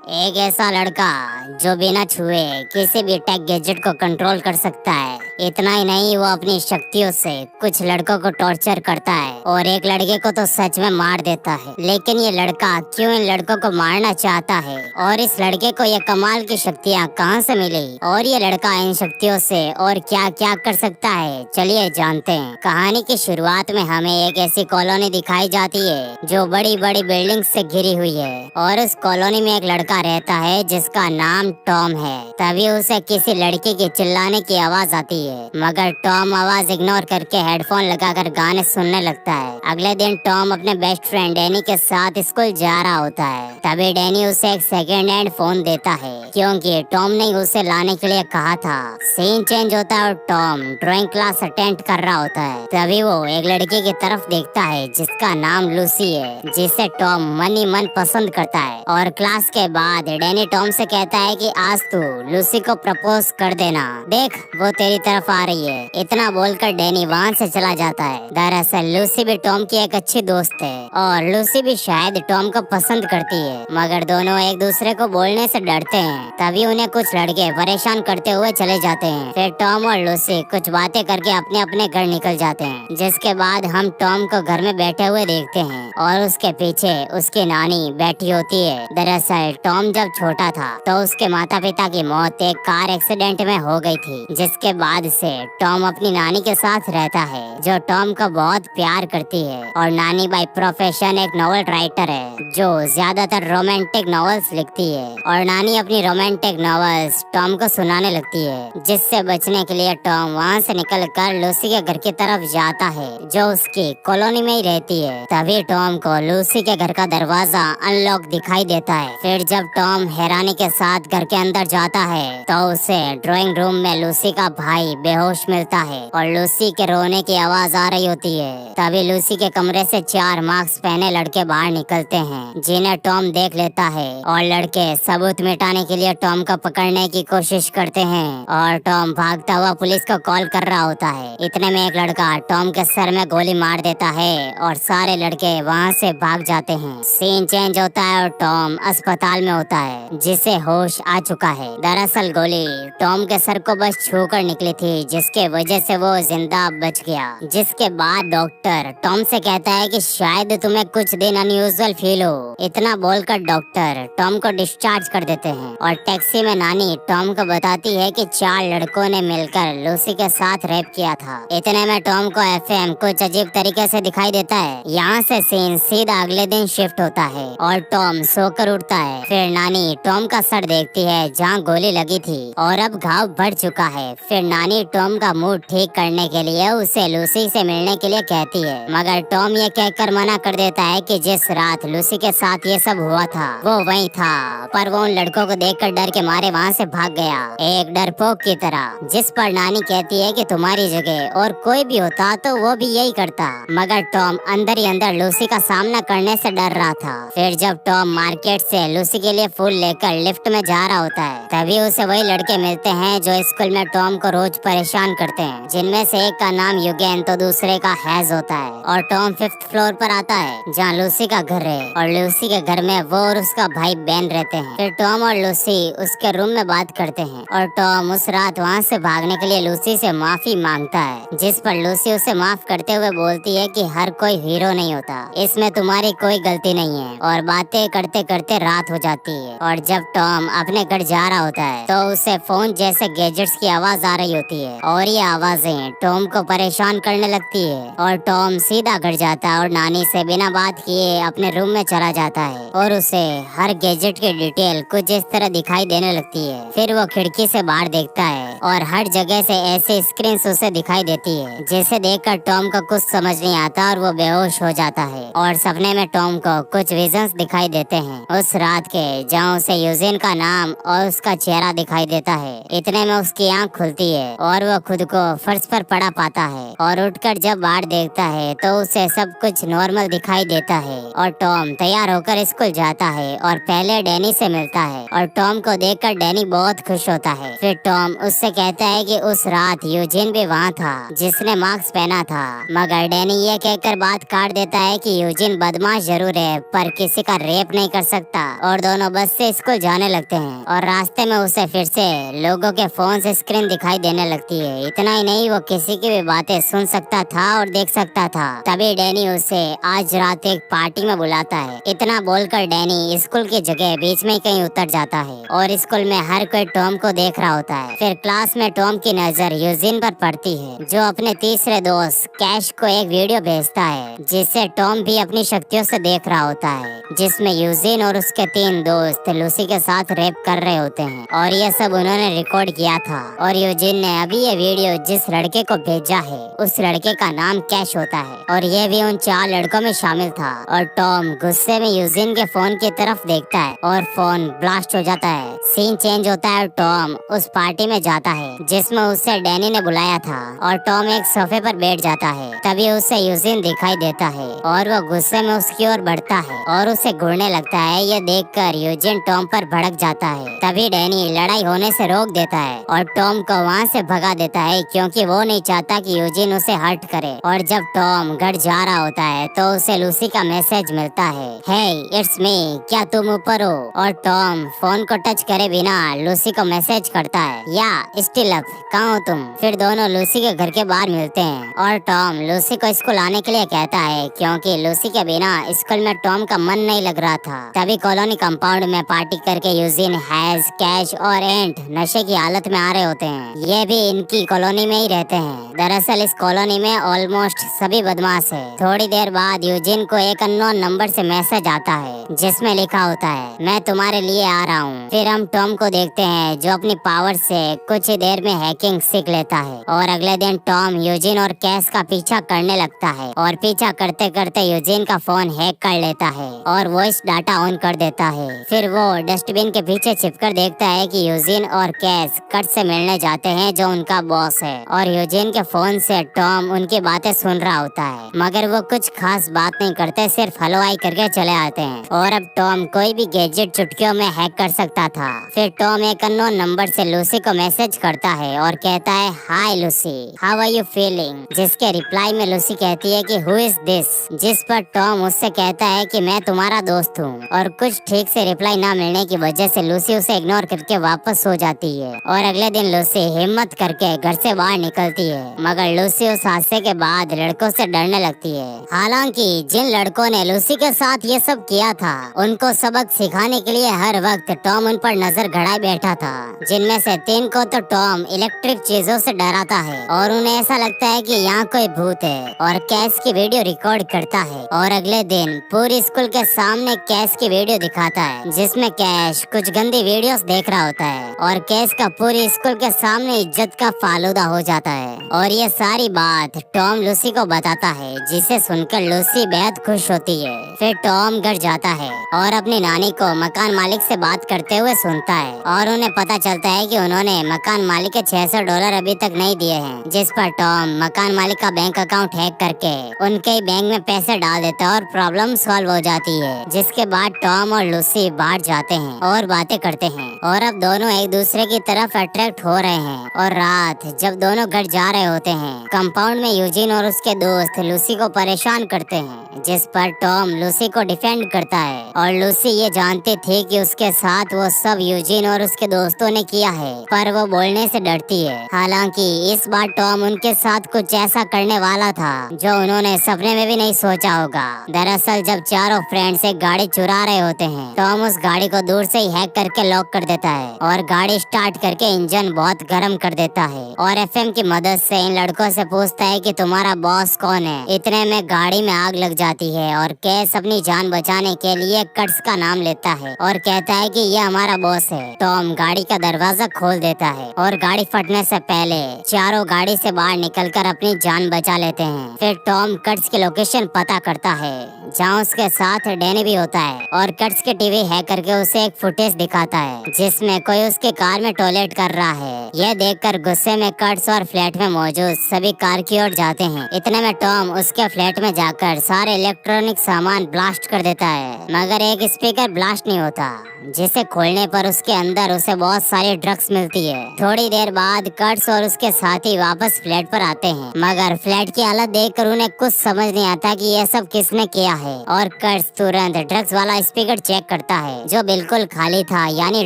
एक ऐसा लड़का जो बिना छुए किसी भी टेक गैजेट को कंट्रोल कर सकता है। इतना ही नहीं, वो अपनी शक्तियों से कुछ लड़कों को टॉर्चर करता है और एक लड़के को तो सच में मार देता है। लेकिन ये लड़का क्यों इन लड़कों को मारना चाहता है और इस लड़के को ये कमाल की शक्तियाँ कहाँ से मिली और ये लड़का इन शक्तियों से और क्या क्या कर सकता है, चलिए जानते हैं। कहानी की शुरुआत में हमें एक ऐसी कॉलोनी दिखाई जाती है जो बड़ी बड़ी बिल्डिंग से घिरी हुई है और उस कॉलोनी में एक लड़का रहता है जिसका नाम टॉम है। तभी उसे किसी लड़की के चिल्लाने की आवाज आती है, मगर टॉम आवाज इग्नोर करके हेडफोन लगाकर गाने सुनने लगता है। अगले दिन टॉम अपने बेस्ट फ्रेंड डैनी के साथ स्कूल जा रहा होता है। तभी डैनी उसे एक सेकेंड हैंड फोन देता है क्योंकि टॉम ने उसे लाने के लिए कहा था। सीन चेंज होता है और टॉम ड्राइंग क्लास अटेंड कर रहा होता है। तभी वो एक लड़की की तरफ देखता है जिसका नाम लूसी है, जिसे टॉम मन ही मन पसंद करता है। और क्लास के बाद डैनी टॉम से कहता है कि आज तू लूसी को प्रपोज कर देना, देख वो तेरी तरफ आ रही है। इतना बोलकर डैनी वहाँ से चला जाता है। दरअसल लूसी भी टॉम की एक अच्छी दोस्त है और लूसी भी शायद टॉम को पसंद करती है, मगर दोनों एक दूसरे को बोलने से डरते हैं। तभी उन्हें कुछ लड़के परेशान करते हुए चले जाते हैं। फिर टॉम और लूसी कुछ बातें करके अपने अपने घर निकल जाते हैं, जिसके बाद हम टॉम को घर में बैठे हुए देखते हैं और उसके पीछे उसकी नानी बैठी होती है। दरअसल टॉम जब छोटा था तो उसके माता पिता की मौत एक कार एक्सीडेंट में हो गई थी, जिसके बाद से टॉम अपनी नानी के साथ रहता है जो टॉम को बहुत प्यार करती है। और नानी बाय प्रोफेशन एक नॉवल राइटर है जो ज्यादातर रोमांटिक नॉवेल्स लिखती है और नानी अपनी रोमांटिक नॉवेल्स टॉम को सुनाने लगती है, जिससे बचने के लिए टॉम वहाँ से निकलकर लूसी के घर की तरफ जाता है जो उसकी कॉलोनी में ही रहती है। तभी टॉम को लूसी के घर का दरवाजा अनलॉक दिखाई देता है। फिर जब टॉम हैरानी के साथ घर के अंदर जाता है तो उसे ड्राइंग रूम में लूसी का भाई बेहोश मिलता है और लूसी के रोने की आवाज आ रही होती है। तभी लूसी के कमरे से 4 मास्क पहने लड़के बाहर निकलते हैं, जिन्हें टॉम देख लेता है और लड़के सबूत मिटाने के लिए टॉम को पकड़ने की कोशिश करते हैं और टॉम भागता हुआ पुलिस को कॉल कर रहा होता है। इतने में एक लड़का टॉम के सर में गोली मार देता है और सारे लड़के वहाँ से भाग जाते हैं। सीन चेंज होता है और टॉम अस्पताल में होता है, जिसे होश आ चुका है। दरअसल गोली टॉम के सर को बस छूकर निकली थी, जिसके वजह से वो जिंदा बच गया। जिसके बाद डॉक्टर टॉम से कहता है कि शायद तुम्हें कुछ दिन अनयूजुअल फील हो। इतना बोलकर डॉक्टर टॉम को डिस्चार्ज कर देते हैं और टैक्सी में नानी टॉम को बताती है कि 4 लड़कों ने मिलकर लूसी के साथ रेप किया था। इतने में टॉम को एफएम कुछ अजीब तरीके से दिखाई देता है। यहाँ से सीन सीधा अगले दिन शिफ्ट होता है और टॉम सोकर उठता है। फिर नानी टॉम का सर देखती है जहाँ गोली लगी थी और अब घाव बढ़ चुका है। फिर नानी टॉम का मूड ठीक करने के लिए उसे लूसी से मिलने के लिए कहती है, मगर टॉम ये कहकर मना कर देता है कि जिस रात लूसी के साथ ये सब हुआ था वो वही था, पर वो उन लड़कों को देखकर डर के मारे वहाँ से भाग गया, एक डरपोक की तरह। जिस पर नानी कहती है कि तुम्हारी जगह और कोई भी होता तो वो भी यही करता, मगर टॉम अंदर ही अंदर लूसी का सामना करने से डर रहा था। फिर जब टॉम मार्केट से लूसी के लिए फूल लेकर लिफ्ट में जा रहा होता है, तभी उसे वही लड़के मिलते हैं जो स्कूल में टॉम को रोज परेशान करते हैं, जिनमें से एक का नाम युगेन तो दूसरे का हैज होता है। और टॉम 5th फ्लोर पर आता है जहाँ लूसी का घर है और लूसी के घर में वो और उसका भाई बेन रहते हैं। फिर टॉम और लूसी उसके रूम में बात करते हैं और टॉम उस रात वहाँ से भागने के लिए लूसी से माफी मांगता है, जिस पर लूसी उसे माफ करते हुए बोलती है कि हर कोई हीरो नहीं होता, इसमें तुम्हारी कोई गलती नहीं है। और बातें करते करते रात हो जाती है और जब टॉम अपने घर जा रहा होता है तो उसे फोन जैसे गैजेट्स की आवाज आ रही होती है और ये आवाजें टॉम को परेशान करने लगती है। और टॉम सीधा घर जाता है और नानी से बिना बात किए अपने रूम में चला जाता है और उसे हर गैजेट की डिटेल कुछ इस तरह दिखाई देने लगती है। फिर वो खिड़की से बाहर देखता है और हर जगह से ऐसे स्क्रीन उसे दिखाई देती है जिसे देखकर टॉम को कुछ समझ नहीं आता और वो बेहोश हो जाता है। और सपने में टॉम को कुछ विजन्स दिखाई देते हैं उस रात के, जहाँ उसे यूजिन का नाम और उसका चेहरा दिखाई देता है। इतने में उसकी आंख खुलती है और वो खुद को फर्श पर पड़ा पाता है और उठकर जब बाहर देखता है तो उसे सब कुछ नॉर्मल दिखाई देता है। और टॉम तैयार होकर स्कूल जाता है और पहले डैनी से मिलता है और टॉम को देखकर डैनी बहुत खुश होता है। फिर टॉम उससे कहता है कि उस रात यूजिन भी वहाँ था जिसने मास्क पहना था। मगर डैनी ये कहकर बात काट देता है कि यूजिन बदमाश जरूर है पर किसी का रेप नहीं कर सकता। और दोनों बस से स्कूल जाने लगते हैं और रास्ते में उसे फिर से लोगों के फोन से स्क्रीन दिखाई देने लगती है। इतना ही नहीं, वो किसी की भी बातें सुन सकता था और देख सकता था। तभी डैनी उसे आज रात एक पार्टी में बुलाता है। इतना बोलकर डैनी स्कूल की जगह बीच में कहीं उतर जाता है और स्कूल में हर कोई टॉम को देख रहा होता है। फिर क्लास में टॉम की नजर यूजिन पर पड़ती है जो अपने तीसरे दोस्त कैश को एक वीडियो भेजता है जिसे टॉम भी अपनी शक्तियों से देख रहा होता है, जिसमें यूजिन और उसके 3 दोस्त लूसी के साथ रेप कर रहे होते हैं। और ये सब उन्होंने रिकॉर्ड किया था। और यूजिन ने अभी ये वीडियो जिस लड़के को भेजा है उस लड़के का नाम कैश होता है और ये भी उन 4 लड़कों में शामिल था। और टॉम गुस्से में यूजिन के फोन की तरफ देखता है और फोन ब्लास्ट हो जाता है। सीन चेंज होता है और टॉम उस पार्टी में जाता है जिसमें उसे डैनी ने बुलाया था और टॉम एक सोफे पर बैठ जाता है। तभी उसे यूजिन दिखाई देता है और वो गुस्से में उसकी ओर बढ़ता है और उसे घूरने लगता है। ये देखकर यूजिन टॉम पर भड़क जाता है। तभी डैनी लड़ाई होने से रोक देता है और टॉम को वहाँ से भगा देता है क्योंकि वो नहीं चाहता कि यूजिन उसे हर्ट करे। और जब टॉम घर जा रहा होता है तो उसे लूसी का मैसेज मिलता है, हे इट्स मी, क्या तुम ऊपर हो? और टॉम फोन को टच करे बिना लूसी को मैसेज करता है, या स्टिल अप, कहाँ हो तुम? फिर दोनों लूसी के घर के बाहर मिलते हैं और टॉम लूसी को स्कूल आने के लिए कहता है क्योंकि लूसी के बिना स्कूल में टॉम का मन नहीं लग रहा था। तभी कॉलोनी कंपाउंड में पार्टी करके यूजिन, हैज, कैश और एंट नशे की हालत में आ रहे होते हैं। ये भी इनकी कॉलोनी में ही रहते हैं। दरअसल इस कॉलोनी में ऑलमोस्ट सभी बदमाश है। थोड़ी देर बाद यूजिन को एक अननोन नंबर से मैसेज आता है जिसमें लिखा होता है, मैं तुम्हारे लिए आ रहा हूँ। फिर हम टॉम को देखते हैं जो अपनी पावर से कुछ ही देर में हैकिंग सीख लेता है। और अगले दिन टॉम यूजिन और कैश का पीछा करने लगता है और पीछा करते करते यूजिन का फोन हैक कर लेता है और वॉइस डाटा ऑन कर देता है। फिर वो डस्टबिन के पीछे छिपकर देखता है कि यूजिन और कैश कट से मिलने जाते हैं जो उनका बॉस है। और यूजिन के फोन से टॉम उनकी बातें सुन रहा होता है मगर वो कुछ खास बात नहीं करते, सिर्फ हलो आई करके चले आते हैं। और अब टॉम कोई भी गैजेट चुटकियों में हैक कर सकता था। फिर टॉम एक अननोन नंबर से लूसी को मैसेज करता है और कहता है, hi Lucy, how are you feeling? जिसके रिप्लाई में लूसी कहती है कि हु इज दिस? जिस पर टॉम उससे कहता है कि मैं तुम्हारा दोस्त हूँ। और कुछ ठीक से रिप्लाई ना मिलने की वजह से लूसी उसे इग्नोर करके वापस सो जाती है। और अगले दिन लूसी हिम्मत करके घर से बाहर निकलती है मगर लूसी उस हादसे के बाद लड़कों से डरने लगती है। हालांकि जिन लड़कों ने लूसी के साथ ये सब किया था उनको सबक सिखाने के लिए हर वक्त टॉम उन पर नजर गड़ाए बैठा था, जिनमें से 3 को तो टॉम इलेक्ट्रिक चीजों से डराता है और उन्हें ऐसा लगता है कि यहाँ कोई भूत है। और कैश की वीडियो रिकॉर्ड करता है और अगले दिन पूरी स्कूल के सामने कैश की वीडियो दिखाता है जिसमें कैश कुछ गंदी वीडियोस देख रहा होता है और कैश का पूरी स्कूल के सामने इज्जत का फालूदा हो जाता है। और ये सारी बात टॉम लूसी को बताता है जिसे सुनकर लूसी बेहद खुश होती है। फिर टॉम घर जाता है और अपनी नानी को मकान मालिक से बात करते हुए सुनता है और उन्हें पता चलता है कि उन्होंने मकान मालिक के $600 अभी तक नहीं दिए हैं। जिस पर टॉम मकान मालिक का बैंक अकाउंट हैक करके उनके बैंक में पैसे डाल देता है और प्रॉब्लम सॉल्व हो जाती है। जिसके बाद टॉम और लूसी बाहर जाते हैं और बातें करते हैं और अब दोनों एक दूसरे की तरफ अट्रैक्ट हो रहे हैं। और रात जब दोनों घर जा रहे होते हैं कंपाउंड में यूजिन और उसके दोस्त लूसी को परेशान करते हैं, जिस पर टॉम लूसी को डिफेंड करता है। और लूसी ये जानती थी कि उसके साथ वो सब यूजिन और उसके दोस्तों ने किया है पर वो बोलने से डरती है। हालांकि इस बार टॉम उनके साथ कुछ ऐसा करने वाला था जो उन्होंने सपने में भी नहीं सोचा होगा। दरअसल जब चारों फ्रेंड्स एक गाड़ी चुरा रहे होते हैं टॉम उस गाड़ी को दूर से ही हैक करके लॉक कर देता है और गाड़ी स्टार्ट करके इंजन बहुत गर्म कर देता है और एफएम की मदद से इन लड़कों से पूछता है कि तुम्हारा बॉस कौन है। इतने में गाड़ी में आग लग जाती है और कैश अपनी जान बचाने के लिए कट्स का नाम लेता है और कहता है कि ये हमारा बॉस है। टॉम गाड़ी का दरवाजा खोल देता है और गाड़ी फटने से पहले चारों गाड़ी से बाहर निकलकर अपनी जान बचा लेते हैं। फिर टॉम कट्स की लोकेशन पता करता है जहाँ उसके साथ डैनी भी होता है और कर्ट्स के टीवी हैक करके उसे एक फुटेज दिखाता है जिसमें कोई उसके कार में टॉयलेट कर रहा है। यह देखकर गुस्से में कर्ट्स और फ्लैट में मौजूद सभी कार की ओर जाते हैं। इतने में टॉम उसके फ्लैट में जाकर सारे इलेक्ट्रॉनिक सामान ब्लास्ट कर देता है, मगर एक स्पीकर ब्लास्ट नहीं होता, जिसे खोलने पर उसके अंदर उसे बहुत सारी ड्रग्स मिलती है। थोड़ी देर बाद कर्ट्स और उसके साथी वापस फ्लैट पर आते हैं, मगर फ्लैट की हालत देखकर उन्हें कुछ समझ नहीं आता कि यह सब किसने किया है। और कर्ट्स तुरंत ड्रग्स वाला स्पीकर चेक करता है जो बिल्कुल खाली था, यानी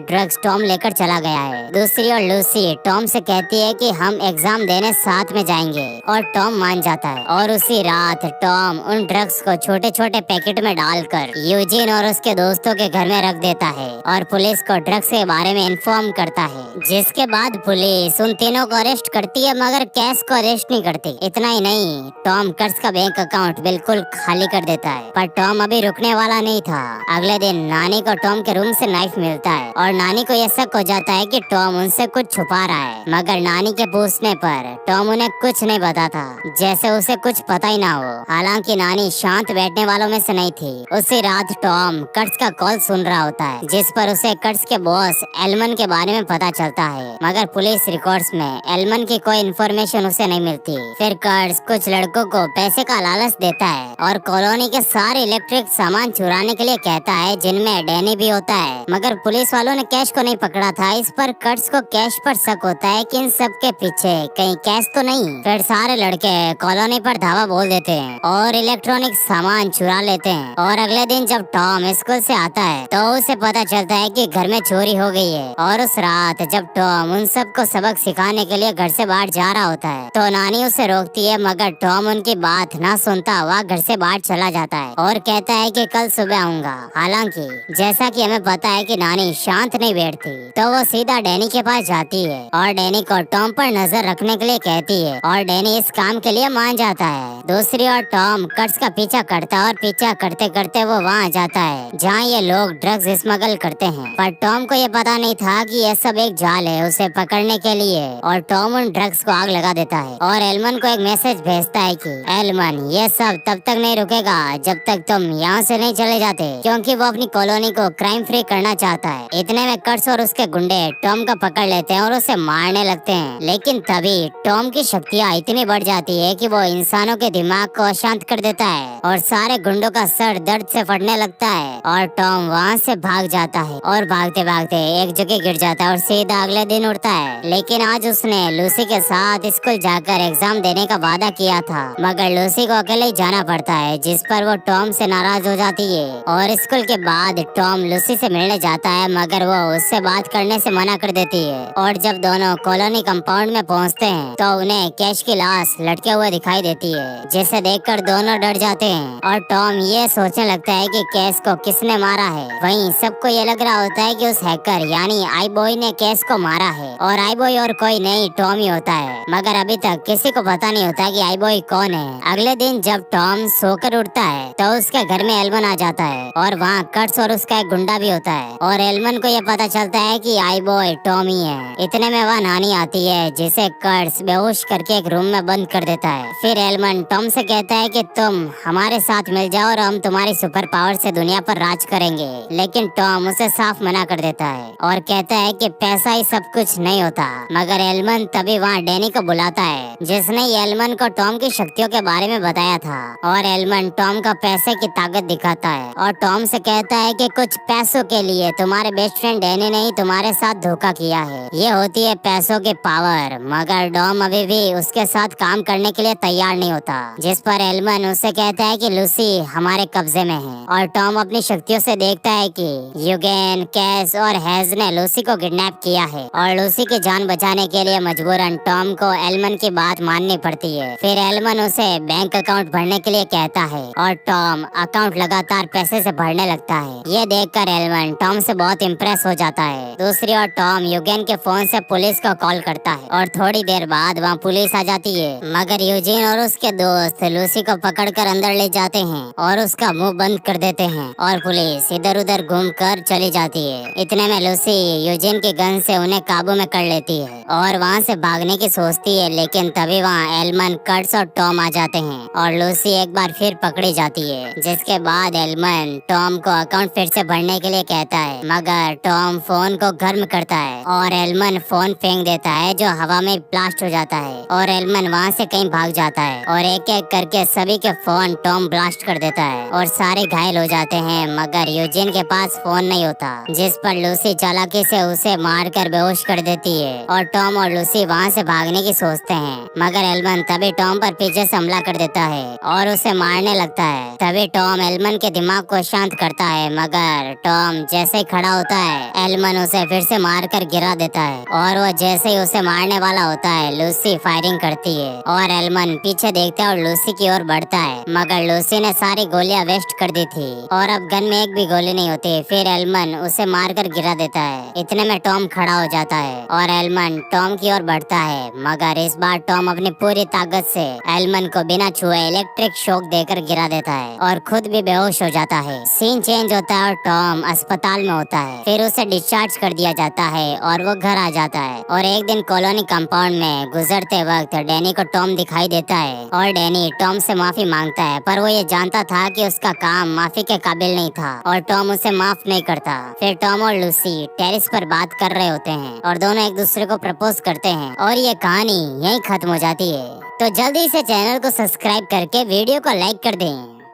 ड्रग्स टॉम लेकर चला गया है। दूसरी ओर लूसी टॉम से कहती है कि हम एग्जाम देने साथ में जाएंगे और टॉम मान जाता है। और उसी रात टॉम उन ड्रग्स को छोटे छोटे पैकेट में डालकर यूजिन और उसके दोस्तों के घर में रख देता है और पुलिस को ड्रग्स के बारे में इन्फॉर्म करता है, जिसके बाद पुलिस उन तीनों को अरेस्ट करती है, मगर कैश को अरेस्ट नहीं करती। इतना ही नहीं, टॉम कर्ट्स का बैंक अकाउंट बिल्कुल खाली कर देता है। पर टॉम अभी रुकने वाला नहीं था। अगले दिन नानी को टॉम के रूम से नाइफ मिलता है और नानी को यह शक हो जाता है कि टॉम उनसे कुछ छुपा रहा है, मगर नानी के पूछने पर टॉम उन्हें कुछ नहीं बताता, जैसे उसे कुछ पता ही ना हो। हालांकि नानी शांत बैठने वालों में से नहीं थी। उसी रात टॉम कर्ट्स का कॉल सुन रहा होता है, जिस पर उसे कर्ट्स के बॉस एलमन के बारे में पता चलता है, मगर पुलिस रिकॉर्ड्स में एलमन की कोई इन्फॉर्मेशन उसे नहीं मिलती। फिर कर्ट्स कुछ लड़कों को पैसे का लालच देता है और कॉलोनी के सारे इलेक्ट्रिक सामान चुराने के लिए कहता है, जिनमें डैनी भी होता है, मगर पुलिस वालों ने कैश को नहीं पकड़ा था। इस पर कर्ट्स को कैश पर शक होता है कि इन सब के पीछे कहीं कैश तो नहीं। फिर सारे लड़के कॉलोनी पर धावा बोल देते हैं और इलेक्ट्रॉनिक सामान चुरा लेते हैं। और अगले दिन जब टॉम स्कूल से आता है तो उसे पता चलता है कि घर में चोरी हो गई है। और उस रात जब टॉम उन सबको सबक सिखाने के लिए घर से बाहर जा रहा होता है तो नानी उसे रोकती है, मगर टॉम उनकी बात ना सुनता वह घर से बाहर चला जाता है और कहता है कि कल सुबह आऊंगा। हालांकि जैसा कि हमें पता है कि नानी शांत नहीं बैठती, तो वो सीधा डैनी के पास जाती है और डैनी को टॉम पर नजर रखने के लिए कहती है और डैनी इस काम के लिए मान जाता है। दूसरी ओर टॉम कर्ट्स का पीछा करता है और पीछा करते करते वो वहाँ जाता है जहाँ ये लोग ड्रग्स स्मगल करते हैं। पर टॉम को ये पता नहीं था कि यह सब एक जाल है उसे पकड़ने के लिए, और टॉम उन ड्रग्स को आग लगा देता है और एलमन को एक मैसेज भेजता है कि एलमन, ये सब तब तक नहीं रुकेगा जब तक तुम यहाँ से नहीं चले जाते, क्योंकि वो अपनी कॉलोनी को क्राइम फ्री करना चाहता है। इतने में कर्ट्स और उसके गुंडे टॉम को पकड़ लेते हैं और उसे मारने लगते हैं, लेकिन तभी टॉम की शक्तियाँ इतनी बढ़ जाती है कि वो इंसानों के दिमाग को अशांत कर देता है और सारे गुंडों का सर दर्द से फटने लगता है और टॉम वहाँ से भाग जाता है और भागते भागते एक जगह गिर जाता है और सीधा अगले दिन उठता है। लेकिन आज उसने लूसी के साथ स्कूल जाकर एग्जाम देने का वादा किया था, मगर लूसी को अकेले ही जाना पड़ता है, जिस पर वो टॉम से नाराज हो जाती है। और स्कूल के बाद टॉम लूसी से मिलने जाता है, मगर वो उससे बात करने से मना कर देती है। और जब दोनों कॉलोनी कंपाउंड में पहुँचते हैं तो उन्हें कैश की लाश लटके हुए दिखाई देती है, जिसे देखकर दोनों डर जाते हैं और टॉम ये सोचने लगता है कि कैश को किसने मारा है। वहीं सबको ये लग रहा होता है कि उस हैकर यानी आई बॉय ने कैश को मारा है, और आई बॉय और कोई नहीं टॉम ही होता है, मगर अभी तक किसी को पता नहीं होता कि आई बॉय कौन है। अगले दिन जब टॉम सोकर उठता है तो उसके घर में एलमन आ जाता है और वहाँ कर्ट्स और उसका एक गुंडा भी होता है, और एलमन को ये पता चलता है कि आई बॉय टॉम ही है। इतने में वह नानी आती है, जिसे कर्ट्स बेहोश करके एक रूम में बंद कर देता है। फिर एलमन टॉम से कहता है कि तुम हमारे साथ मिल जाओ और हम तुम्हारी सुपर पावर से दुनिया पर राज करेंगे, लेकिन टॉम उसे साफ मना कर देता है और कहता है कि पैसा ही सब कुछ नहीं होता। मगर एलमन तभी वहाँ डैनी को बुलाता है, जिसने एलमन को टॉम की शक्तियों के बारे में बताया था, और एलमन टॉम को पैसे की ताकत दिखाता है और टॉम से कहता है कि कुछ पैसों के लिए तुम्हारे बेस्ट फ्रेंड डैनी ने ही तुम्हारे साथ धोखा किया है। ये होती है पैसों की पावर, मगर टॉम अभी भी उसके साथ काम करने के लिए तैयार नहीं होता, जिस पर एलमन उससे कहता है कि लूसी हमारे कब्जे में है। और टॉम अपनी शक्तियों से देखता है कि यूगेन, कैश और हैज ने लूसी को किडनैप किया है, और लूसी की जान बचाने के लिए मजबूरन टॉम को एलमन की बात माननी पड़ती है। फिर एलमन उसे बैंक अकाउंट भरने के लिए कहता है और टॉम अकाउंट लगातार पैसे से भरने लगता है। ये देखकर एलमन टॉम से बहुत इम्प्रेस हो जाता है। दूसरी ओर टॉम यूगेन के फोन से पुलिस को कॉल करता है और थोड़ी देर बाद वहाँ पुलिस आ जाती है, मगर यूजीन और उसके दोस्त लूसी को पकड़कर अंदर ले जाते हैं और उसका मुंह बंद कर देते हैं, और पुलिस इधर उधर घूमकर चली जाती है। इतने में लूसी यूजीन की गन से उन्हें काबू में कर लेती है और वहाँ से भागने की सोचती है, लेकिन तभी वहाँ एलमन, कर्ट्स और टॉम आ जाते हैं और लूसी एक बार फिर पकड़ी जाती है। जाती है, जिसके बाद एलमन टॉम को अकाउंट फिर से भरने के लिए कहता है, मगर टॉम फोन को गर्म करता है और एलमन फोन फेंक देता है जो हवा में ब्लास्ट हो जाता है और एलमन वहाँ से कहीं भाग जाता है और एक एक करके सभी के फोन टॉम ब्लास्ट कर देता है और सारे घायल हो जाते हैं, मगर यूजिन के पास फोन नहीं होता, जिस पर लूसी चालाकी से उसे मारकर बेहोश कर देती है और टॉम और लूसी वहाँ से भागने की सोचते हैं, मगर एलमन तभी टॉम पर पीछे से हमला कर देता है और उसे मारने लगता है। तभी टॉम एलमन के दिमाग को शांत करता है, मगर टॉम जैसे ही खड़ा होता है एलमन उसे फिर से मारकर गिरा देता है और वो जैसे ही उसे मारने वाला होता है लूसी फायरिंग करती है और एलमन पीछे देखता है और लूसी की ओर बढ़ता है, मगर लूसी ने सारी गोलियां वेस्ट कर दी थी और अब गन में एक भी गोली नहीं होती। फिर एलमन उसे मारकर गिरा देता है। इतने में टॉम खड़ा हो जाता है और एलमन टॉम की ओर बढ़ता है, मगर इस बार टॉम अपनी पूरी ताकत से एलमन को बिना छुए इलेक्ट्रिक शॉक देकर गिरा देता है और खुद भी बेहोश हो जाता है। सीन चेंज होता है और टॉम अस्पताल में होता है। फिर उसे डिस्चार्ज कर दिया जाता है और वो घर आ जाता है और एक दिन कॉलोनी कंपाउंड में गुजरते वक्त डैनी को टॉम दिखाई देता है और डैनी टॉम से माफी मांगता है, पर वो ये जानता था कि उसका काम माफी के काबिल नहीं था और टॉम उसे माफ नहीं करता। फिर टॉम और लूसी टेरिस पर बात कर रहे होते हैं और दोनों एक दूसरे को प्रपोज करते हैं और ये कहानी यहीं खत्म हो जाती है। तो जल्दी से चैनल को सब्सक्राइब करके वीडियो को लाइक कर दें।